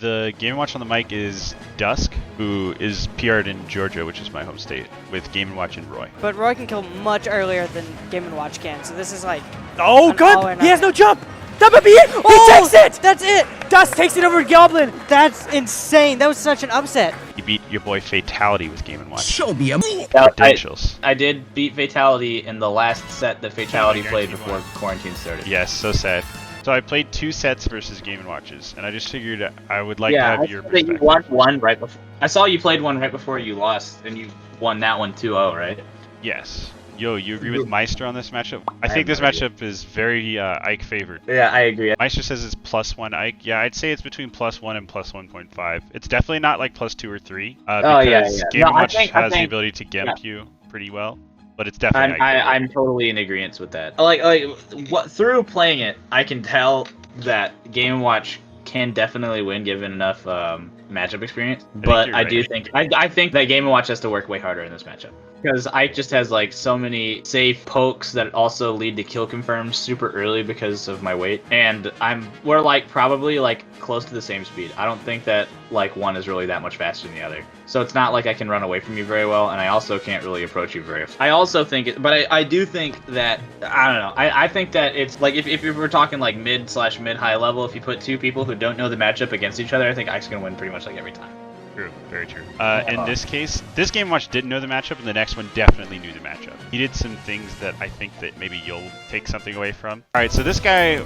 The Game & Watch on the mic is Dusk, who is PR'd in Georgia, which is my home state, with Game & Watch and Roy. But Roy can kill much earlier than Game & Watch can, so this is like... Oh, good! He has no jump! That might be it! Oh, He takes it! That's it! Dust takes it over Goblin! That's insane. That was such an upset. You beat your boy Fatality with Game & Watch. Show me a Credentials. I did beat Fatality in the last set that Fatality played before quarantine started. Yes, so sad. So I played 2 sets versus Game & Watches, and I just figured I would like to have your perspective. You won one right before. I saw you played one right before you lost, and you won that one 2-0, right? Yes. Yo, you agree with Meister on this matchup? I think this matchup is very Ike favored. Yeah, I agree. Meister says it's +1 Ike. Yeah, I'd say it's between +1 and +1.5. It's definitely not like +2 or 3. Because Game & Watch has the ability to gimp you pretty well. But it's definitely I'm totally in agreement with that. Through playing it, I can tell that Game & Watch can definitely win given enough matchup experience. But I do think I think that Game & Watch has to work way harder in this matchup. Because Ike just has like so many safe pokes that also lead to kill confirms super early because of my weight, and we're like probably like close to the same speed. I don't think that like one is really that much faster than the other. So it's not like I can run away from you very well, and I also can't really approach you very well. I also think I do think that, I don't know, I think that it's like if we're talking like mid/mid-high level, if you put 2 people who don't know the matchup against each other, I think Ike's gonna win pretty much like every time. True, very true. In this case, this Game & Watch didn't know the matchup, and the next one definitely knew the matchup. He did some things that I think that maybe you'll take something away from. All right, so this guy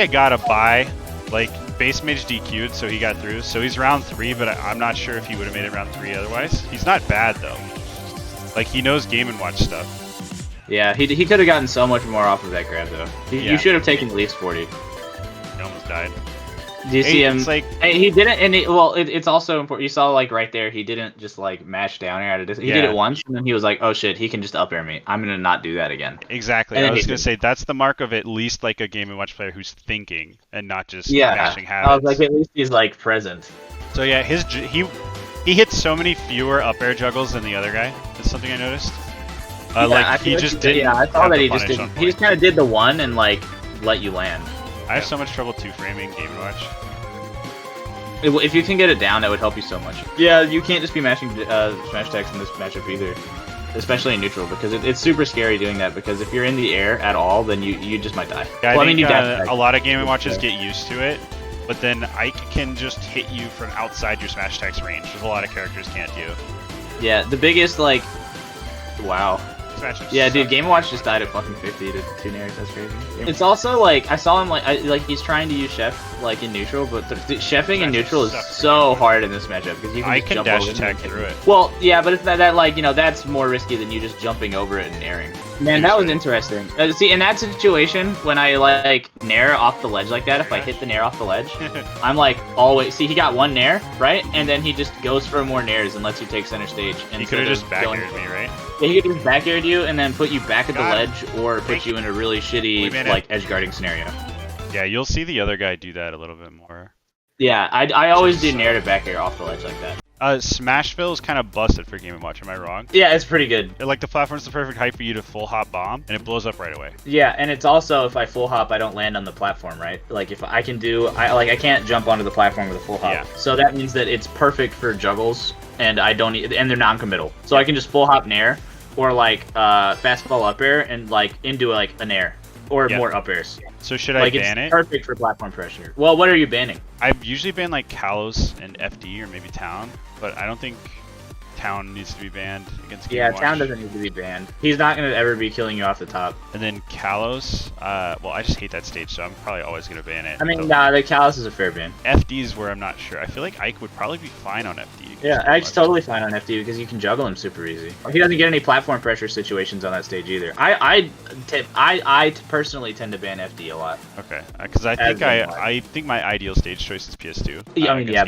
got a bye, like base mage DQ'd, so he got through. So he's round 3, but I'm not sure if he would have made it round 3 otherwise. He's not bad though. Like he knows Game & Watch stuff. Yeah, he could have gotten so much more off of that grab though. You should have taken at least 40. He almost died. Do you see him? It's like, he didn't, and it's also important. You saw like right there, he didn't just like mash down air at a distance. He did it once, and then he was like, "Oh shit, he can just up air me. I'm gonna not do that again." Exactly. I was gonna say that's the mark of at least like a Game & Watch player who's thinking and not just mashing habits. I was like, at least he's like present. So yeah, he hits so many fewer up air juggles than the other guy. That's something I noticed. He just didn't. Yeah, I saw that he just didn't. He just kind of did the one and like let you land. I have so much trouble 2-framing Game & Watch. If you can get it down, that would help you so much. Yeah, you can't just be mashing smash attacks in this matchup either, especially in neutral, because it's super scary doing that. Because if you're in the air at all, then you just might die. Yeah, I think you a lot of Game & Watches get used to it, but then Ike can just hit you from outside your smash attacks range, which a lot of characters can't do. Yeah, the biggest like, wow. Yeah, dude, Game & Watch just died at fucking 50 to 2 nairs. That's crazy. It's also like I saw him like he's trying to use chef like in neutral, but chefing in neutral is so hard in this matchup because you can just jump dash over attack through it. Well, yeah, but it's that like that's more risky than you just jumping over it and airing. Man, that was interesting. See, in that situation, when I like nair off the ledge like that, if I hit the nair off the ledge, I'm like always. See, he got 1 nair, right, and then he just goes for more nairs and lets you take center stage. He could have just back-aired me, right? Yeah, he could just back-aired you and then put you back at the ledge, or put you in a really shitty like edge guarding scenario. Yeah, you'll see the other guy do that a little bit more. Yeah, I always do nair to back air off the ledge like that. Smashville is kind of busted for Game & Watch, am I wrong? Yeah, it's pretty good. Like the platform's the perfect height for you to full hop bomb, and it blows up right away. Yeah, and it's also, if I full hop, I don't land on the platform, right? Like if I can do, I can't jump onto the platform with a full hop. Yeah. So that means that it's perfect for juggles, and and they're non-committal. So I can just full hop nair, or like fastball up air, and like into like a nair, or more up airs. So should I ban it? It's perfect for platform pressure. Well, what are you banning? I usually ban like Kalos and FD or maybe Town, but I don't think Town needs to be banned against Game & Watch. Town doesn't need to be banned. He's not going to ever be killing you off the top. And then Kalos, well, I just hate that stage, so I'm probably always going to ban it. I mean, nah, the Kalos is a fair ban. FD is where I'm not sure. I feel like Ike would probably be fine on FD. Yeah, Ike's totally fine on FD because you can juggle him super easy. He doesn't get any platform pressure situations on that stage either. I personally tend to ban FD a lot. Okay, because I think my ideal stage choice is PS2. Yeah, I mean, yeah,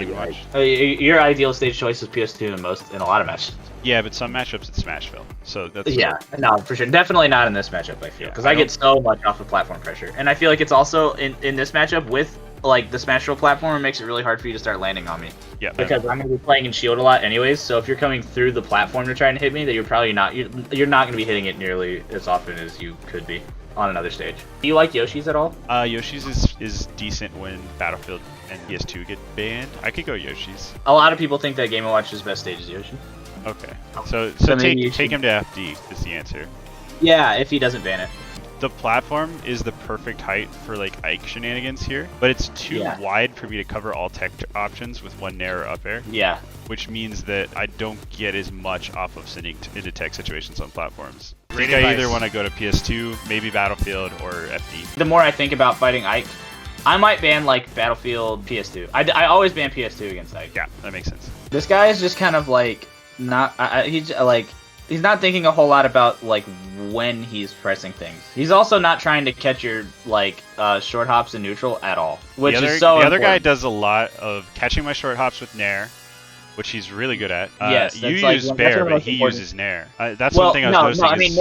but your ideal stage choice is PS2 in a lot of matches. Yeah, but some matchups it's Smashville, so that's... Yeah, no, for sure. Definitely not in this matchup, I feel, because I get so much off of platform pressure. And I feel like it's also, in this matchup, with, like, the Smashville platform, it makes it really hard for you to start landing on me. Yeah. Because I'm going to be playing in shield a lot anyways, so if you're coming through the platform to try and hit me, that you're probably not... You're not going to be hitting it nearly as often as you could be. on another stage. Do you like Yoshi's at all? Yoshi's is decent when Battlefield and PS2 get banned. I could go Yoshi's. A lot of people think that Game & Watch's best stage is Yoshi. Okay. So maybe you take should- him to FD is the answer. Yeah, if he doesn't ban it. The platform is the perfect height for like Ike shenanigans here, but it's too wide for me to cover all tech options with one nair or up air. Yeah. Which means that I don't get as much off of sending into tech situations on platforms. I think I either want to go to PS2, maybe Battlefield, or FD. The more I think about fighting Ike, I might ban like Battlefield PS2. I always ban PS2 against Ike. Yeah, that makes sense. This guy is just kind of like not. He's not thinking a whole lot about like when he's pressing things. He's also not trying to catch your like short hops in neutral at all, which is so. The other guy does a lot of catching my short hops with nair, which he's really good at. Yes, you use Bear, but he uses nair. That's one thing I was noticing. No, I mean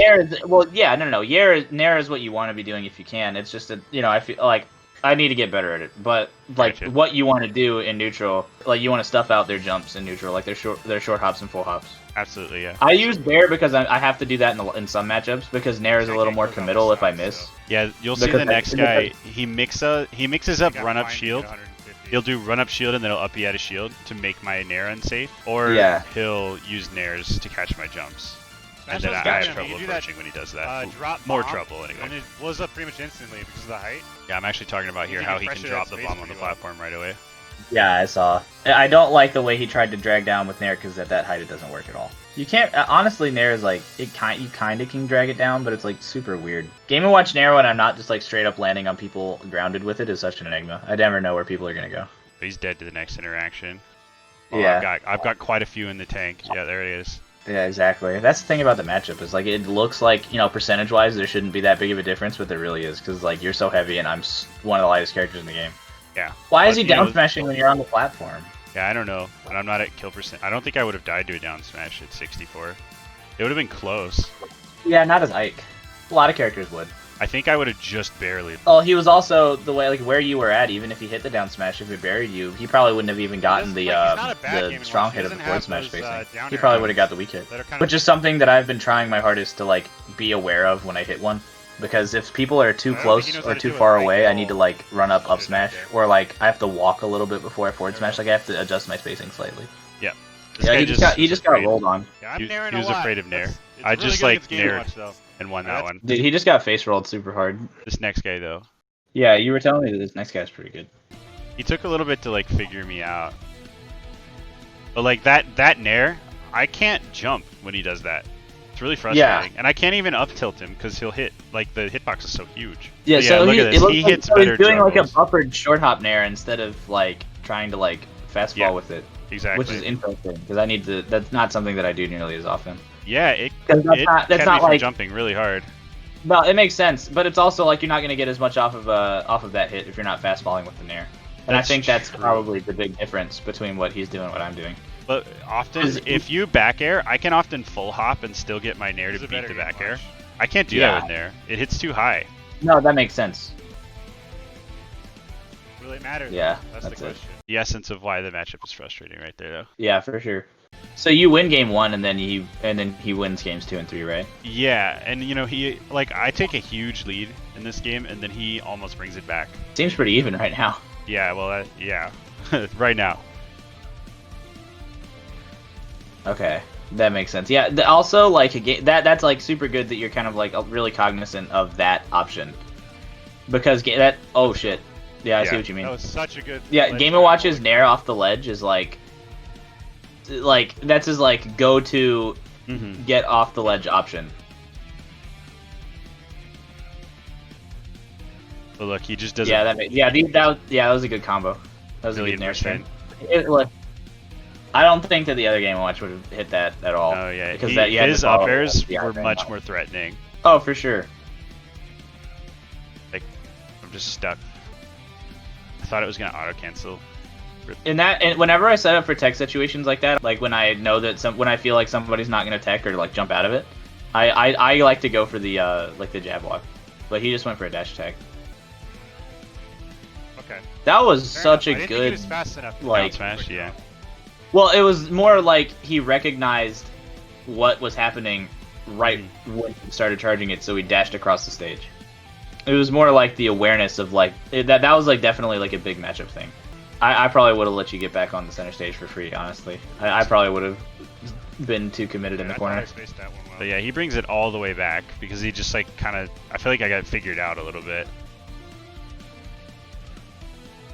nair is nair is what you want to be doing if you can. It's just that I feel like I need to get better at it. But like what you want to do in neutral, like you want to stuff out their jumps in neutral, like their short hops and full hops. Absolutely, yeah. I use Bear because I have to do that in some matchups because nair is a little more committal if I miss. Yeah, you'll see the next guy. He mixes up run up shield. He'll do run up shield and then he'll up out of shield to make my nair unsafe, or he'll use nairs to catch my jumps. And then I have trouble approaching when he does that. More trouble anyway. And it blows up pretty much instantly because of the height. Yeah, I'm actually talking about here how he can drop the bomb on the platform right away. Yeah, I saw. I don't like the way he tried to drag down with nair because at that height it doesn't work at all. You can't honestly. Nair is like you kind of can drag it down, but it's like super weird. Game & Watch nair when I'm not just like straight up landing on people grounded with it is such an enigma. I never know where people are gonna go. He's dead to the next interaction. Oh, Yeah, I've got quite a few in the tank. Yeah, there it is. Yeah, exactly. That's the thing about the matchup is like it looks like percentage-wise there shouldn't be that big of a difference, but there really is because like you're so heavy and I'm one of the lightest characters in the game. Yeah. Why is he down smashing when you're on the platform? Yeah, I don't know, but I'm not at kill percent. I don't think I would have died to a down smash at 64. It would have been close. Yeah, not as Ike. A lot of characters would. I think I would have just barely. Oh, he was also the way where you were at. Even if he hit the down smash, if he buried you, he probably wouldn't have even gotten the strong hit of the forward smash facing. He probably would have got the weak hit, which is something that I've been trying my hardest to like be aware of when I hit one. Because if people are too close or too far away, I need to like run up smash, or like I have to walk a little bit before I forward smash. Like I have to adjust my spacing slightly. Yeah. Yeah, he just got rolled on. Yeah, He was afraid of nair. I just like naired and won that one. Dude, he just got face rolled super hard. This next guy though, Yeah, you were telling me that this next guy's pretty good. he took a little bit to like figure me out. But like that nair, I can't jump when he does that. It's really frustrating. And I can't even up tilt him because he'll hit, like the hitbox is so huge. Yeah, But so look at this. He hits better he's doing like a juggles. buffered short hop nair instead of like trying to like fastball with it. Exactly. Which is interesting because I need to. That's not something that I do nearly as often. Yeah, it That's kept not me from like jumping really hard. No, it makes sense, but it's also like you're not going to get as much off of that hit if you're not fastballing with the nair. And I think that's probably the big difference between what he's doing and what I'm doing. But often, if you back air, I can often full hop and still get my nair to beat the back air. I can't do that with nair. It hits too high. No, that makes sense. Really matters. Yeah, that's the question. The essence of why the matchup is frustrating right there, though. Yeah, for sure. So you win game 1 and then he wins games 2 and 3, right? Yeah, and I take a huge lead in this game, and then he almost brings it back. Seems pretty even right now. Yeah, well, yeah, right now. Okay, that makes sense. Yeah, also like that's like super good that you're kind of like really cognizant of that option, because that oh shit, yeah, I see what you mean. That was such a good. Yeah, Game & Watch's nair off the ledge is like that's his like go-to get off the ledge option. But look, he just doesn't. Yeah, that was a good combo. That was a good nair string. Look, I don't think that the other Game & Watch would have hit that at all. Oh yeah, because his up airs were much more threatening. Oh, for sure. Like, I'm just stuck. I thought it was gonna auto cancel. And whenever I set up for tech situations like that, like when I know that when I feel like somebody's not gonna tech or like jump out of it, I like to go for the like the jab walk. But he just went for a dash attack. Okay. That was such a good. He was fast enough. Like smash, yeah. Well, it was more like he recognized what was happening right when he started charging it, so he dashed across the stage. It was more like the awareness of like that was like definitely like a big matchup thing. I probably would have let you get back on the center stage for free, honestly. I probably would have been too committed in the corner. But yeah, he brings it all the way back because he just like kind of, I feel like I got figured out a little bit.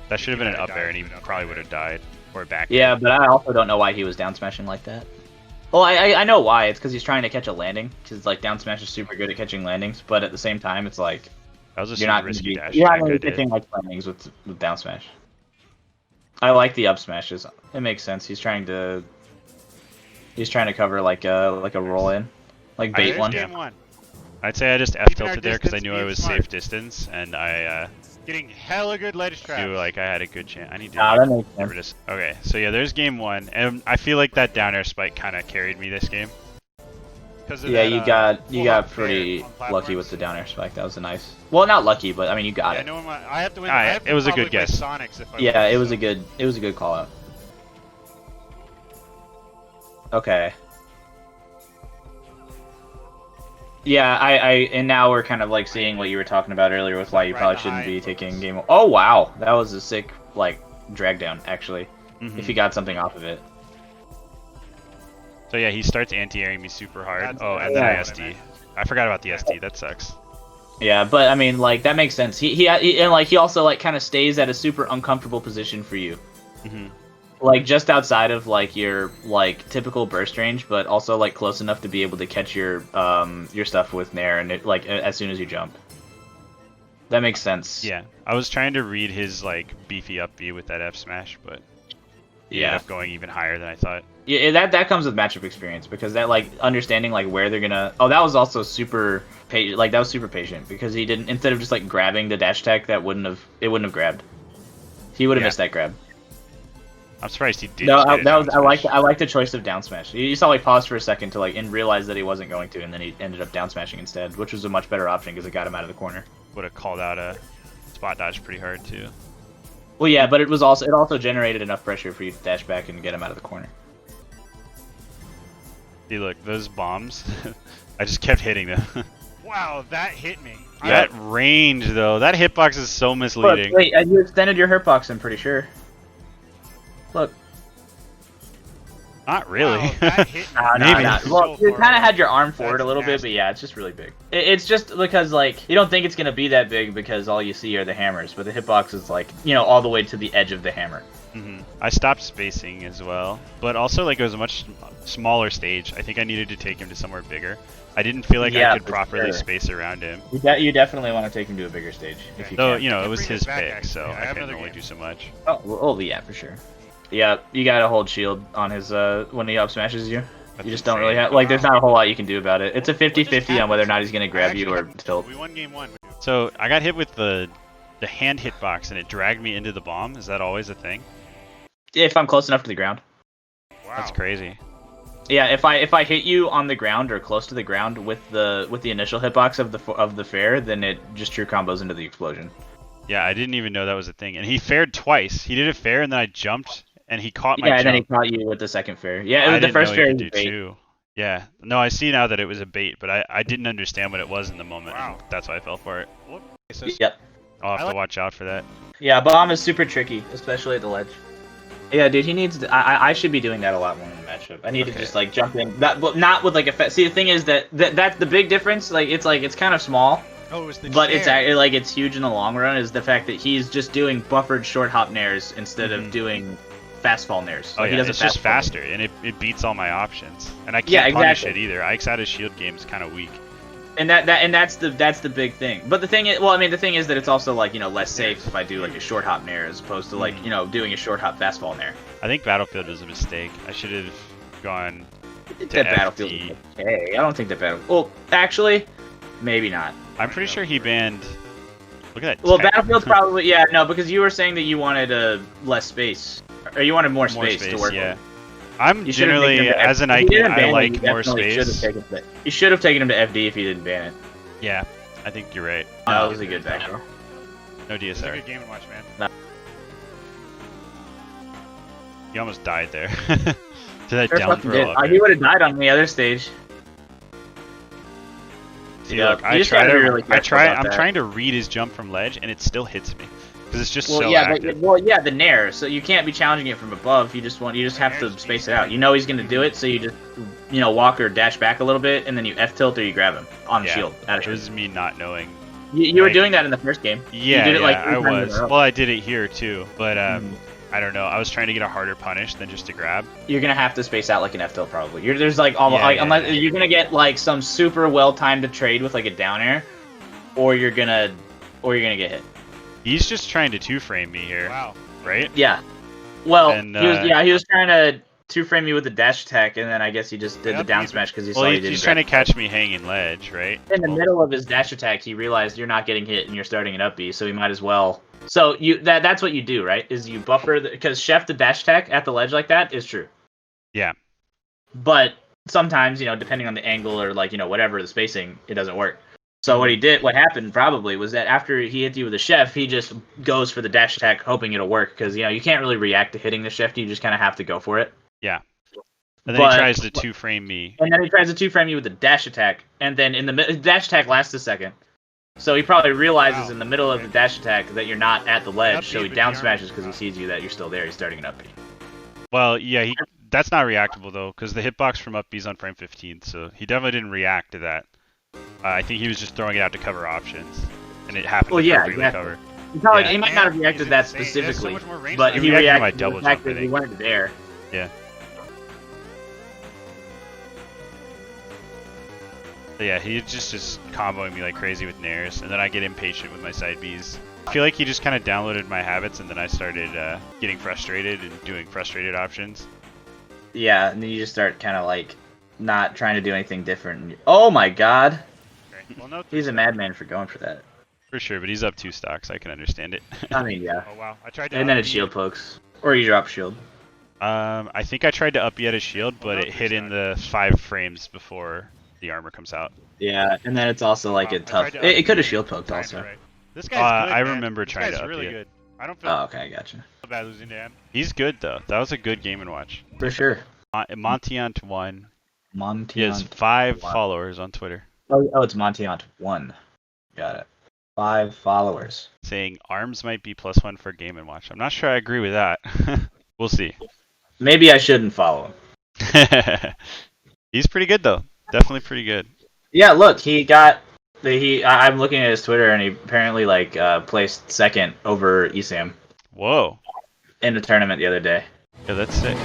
That should have been an up air and he probably would have died. Or back. Yeah, but I also don't know why he was down smashing like that. Well, I know why. It's because he's trying to catch a landing. Because like down smash is super good at catching landings, but at the same time, it's like that was a you're not risky dash. You're not going to be catching like landings with down smash. I like the up smashes. It makes sense. He's trying to cover like a roll in, like bait one. Game one. I'd say I just F tilted there because I knew I was safe distance and I Getting hella good ledge traps. feel like I had a good chance. I need to. That makes sense. Okay, so yeah, there's game one, and I feel like that down air spike kind of carried me this game. Yeah, you got pretty lucky with the down air spike. That was a nice. Well, not lucky, but I mean you got it. I have to win. Alright, it was a good guess. Yeah, it was a good call out. Okay. Yeah, and now we're kind of like seeing what you were talking about earlier with why you probably shouldn't be taking game. Oh wow, that was a sick like drag down actually. If you got something off of it. So yeah, he starts anti-airing me super hard. And then I SD. I forgot about the SD. That sucks. Yeah, but I mean like that makes sense. He and like he also like kind of stays at a super uncomfortable position for you. Like just outside of like your like typical burst range, but also like close enough to be able to catch your stuff with Nair and it, like as soon as you jump. That makes sense. Yeah, I was trying to read his like beefy up B with that F smash, but he ended up going even higher than I thought. Yeah, that comes with matchup experience because that like understanding like where they're gonna. Oh, that was also super patient. Like that was super patient because he didn't instead of just like grabbing the dash attack it wouldn't have grabbed. He would have missed that grab. I'm surprised he did. No, I like the choice of down smash. You saw like pause for a second to like and realize that he wasn't going to, and then he ended up down smashing instead, which was a much better option because it got him out of the corner. Would have called out a spot dodge pretty hard too. Well, yeah, but it also generated enough pressure for you to dash back and get him out of the corner. See, look, those bombs. I just kept hitting them. Wow, that hit me. That range though, that hitbox is so misleading. Look, wait, you extended your hitbox, I'm pretty sure. Look. Not really. Wow, that hit me. Maybe. Well, you kind of had your arm forward a little bit, but yeah, it's just really big. It's just because, like, you don't think it's going to be that big because all you see are the hammers, but the hitbox is, like, you know, all the way to the edge of the hammer. I stopped spacing as well, but also, like, it was a much smaller stage. I think I needed to take him to somewhere bigger. I didn't feel like I could properly space around him. You definitely want to take him to a bigger stage if you can. You know, it was his pick, so I couldn't really do so much. Oh, yeah, for sure. Yeah, you gotta hold shield on his when he up smashes you. You just don't really have like. There's not a whole lot you can do about it. It's a 50-50 on whether or not he's gonna grab you or tilt. We won game one. So I got hit with the hand hitbox and it dragged me into the bomb. Is that always a thing? If I'm close enough to the ground. Wow. That's crazy. Yeah, if I hit you on the ground or close to the ground with the initial hitbox of the fair, then it just true combos into the explosion. Yeah, I didn't even know that was a thing. And he faired twice. He did a fair and then I jumped. And he caught my jump. And then he caught you with the second fair. Yeah, the first fair was a bait. Too. Yeah. No, I see now that it was a bait, but I didn't understand what it was in the moment. Wow. And that's why I fell for it. Yep. I'll have to watch out for that. Yeah, bomb is super tricky, especially at the ledge. Yeah, dude, he needs to, I should be doing that a lot more in the matchup. I need to just like jump in. Not with like a see the thing is that's the big difference. Like it's kind of small. Oh, it's the but it's huge in the long run is the fact that he's just doing buffered short hop nairs instead of doing fast fall nairs. Like, it's just faster, and it beats all my options. And I can't punish it either. Ike's out of shield game is kind of weak. And that's the big thing. But the thing is, well, I mean, the thing is that it's also like less safe if I do like a short hop nair as opposed to like doing a short hop fast fall nair. I think Battlefield was a mistake. I should have gone. I think that Battlefield was okay. I don't think that Battlefield. Well, actually, maybe not. I'm pretty sure he banned. Look at that. Well, Battlefield's probably because you were saying that you wanted less space. Or you wanted more space to work with. I'm generally, as an Ike, I like more space. You should have taken him to FD if you didn't ban it. Yeah, I think you're right. That was a good back throw. No DSR. It's a good game to watch, man. You almost died there. To that down throw. He would have died on the other stage. See, Yeah, look, you just gotta be really careful about I'm that. trying to read his jump from ledge, and it still hits me because it's just Well, so yeah, active. the nair. So you can't be challenging it from above. You just have to space it out. You know he's gonna do it, so you just walk or dash back a little bit, and then you F tilt or you grab him on Yeah, shield. Out of it shield. was me not knowing. You were like- doing that in the first game. Yeah, you did it like I 3 times in a was. row. Well, I did it here too, but Mhm. I don't know. I was trying to get a harder punish than just to grab. You're gonna have to space out like an F tilt probably. There's like almost Yeah, unless you're gonna get like some super well timed trade with like a down air, or you're gonna get hit. He's just trying to two-frame me here, Wow. right? Yeah. Well, And, he was trying to two frame me with the dash attack, and then I guess he just did the Yep, down he- smash because he Well, saw you didn't. he's trying to grab catch me hanging ledge, right? it. In the Well, middle of his dash attack, he realized you're not getting hit and you're starting an up B, so he might as well. So that's what you do, right? Is you buffer because chef the dash attack at the ledge like that is true. Yeah. But sometimes, depending on the angle or like whatever the spacing, it doesn't work. So what happened probably was that after he hit you with a chef, he just goes for the dash attack, hoping it'll work because you can't really react to hitting the chef. You just kind of have to go for it. Yeah. And then But- he tries to two-frame me. And then he tries to two frame you with the dash attack, and then the dash attack lasts a second. So he probably realizes Wow. in the middle of the dash attack that you're not at the ledge, Up so B, he but down the smashes armor- because he sees you that you're still there. He's starting an up B. Well, yeah, that's not reactable though, because the hitbox from up B's on frame 15, so he definitely didn't react to that. I think he was just throwing it out to cover options, and it happened Well, to yeah, perfectly exactly. cover. He might not have reacted to that He's insane. There's so specifically, much more range but than he him. He reacted to my reacted to double the fact jump, I that he think. weren't there. But yeah, he just comboing me like crazy with nairs, and then I get impatient with my side Bs. I feel like he just kind of downloaded my habits, and then I started getting frustrated and doing frustrated options. Yeah, and then you just start kind of like not trying to do anything different. Oh my god, Okay. Well, no. he's a madman for going for that. For sure, but he's up 2 stocks, I can understand it. I mean, yeah. Oh wow. I tried to. And then it up-B. shield pokes, or you drop shield. I think I tried to up at a shield, but no, it hit in three-stock. the 5 frames before the armor comes out. Yeah, and then it's also like Wow, a I tough. tried to It could have up-B shield and poked timed also. it right. This guy's good, I man. remember This trying guy's to up really it. good. I don't feel Oh, okay, I gotcha. bad losing to him. He's good though. That was a good game and watch. For sure. Montiant 1. He has Montiant. 5 one. followers on Twitter Oh, it's Montiant 1. Got it. 5 followers. saying arms might be +1 for game and watch. I'm not sure I agree with that. We'll see. Maybe I shouldn't follow him. He's pretty good though. Definitely pretty good. Yeah, look, I'm looking at his Twitter, and he apparently placed second over Esam Whoa. in a tournament the other day. Yeah, that's sick.